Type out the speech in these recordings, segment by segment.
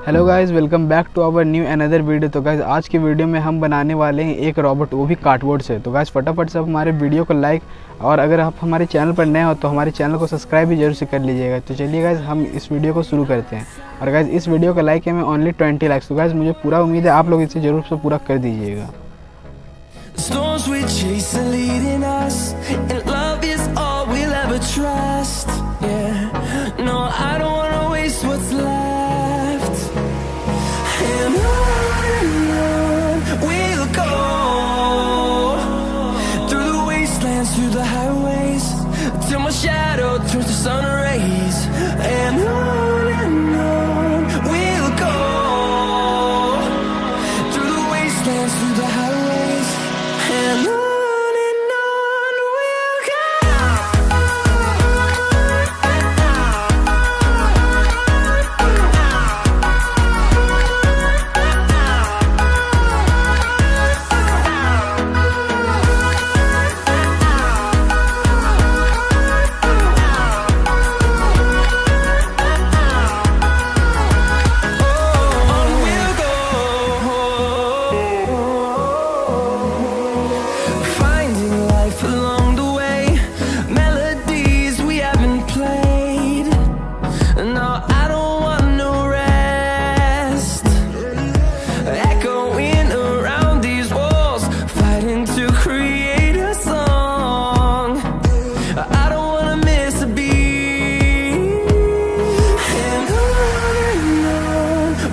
Hello guys, welcome back to our new another video. तो guys आज की video में हम बनाने वाले हैं एक रोबोट, वो भी कार्डबोर्ड से। तो गाइस फटाफट से हमारे वीडियो को लाइक, और अगर आप हमारे चैनल पर नए हो तो हमारे चैनल को सब्सक्राइब भी जरूर से कर लीजिएगा। तो चलिए गाइस हम इस वीडियो को शुरू करते हैं। और गाइस इस वीडियो का लाइक है मैं ओनली 20 लाइक्स। तो गाइस मुझे पूरा उम्मीद है आप लोग इसे जरूर से पूरा कर दीजिएगा। Storms we chase are leading us, and love is all we'll ever trust. Yeah, no, I don't wanna waste what's left. And on we'll go, through the wastelands, through the highways, till my shadow turns to sun rays. And on we'll go, through the wastelands, through the highways. And on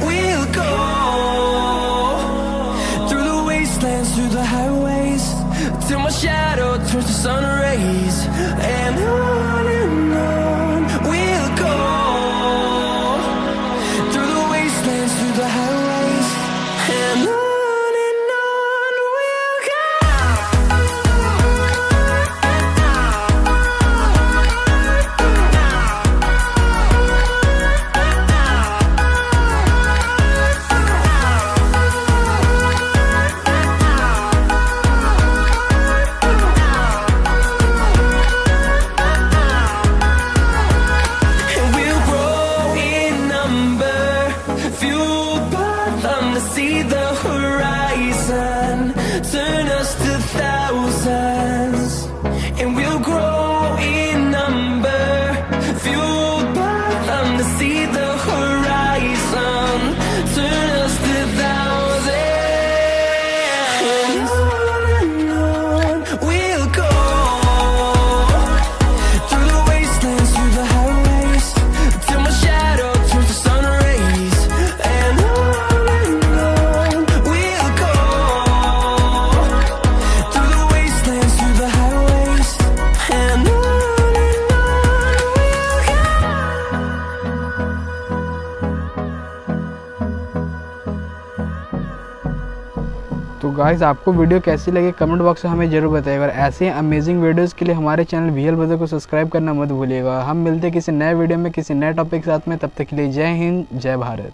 we'll go. Through the highways, till my shadow turns to sun rays. And on we'll go, through the wastelands, through the highways. And on we'll go. See the horizon, turn us to thousands, and we'll grow in number, fueled by them. To see the horizon, turn us to thousands, and on we'll go, through the wastelands, through the highways, till my shadow turns to sun rays. And तो guys आपको video कैसी लगी comment box में हमें जरूर बताइएगा। और ऐसे अमेजिंग वीडियोस के लिए हमारे चैनल वीएल ब्रदर को सब्सक्राइब करना मत भूलिएगा। हम मिलते हैं किसी नए वीडियो में किसी नए टॉपिक के साथ में। तब तक के लिए जय हिंद, जय भारत।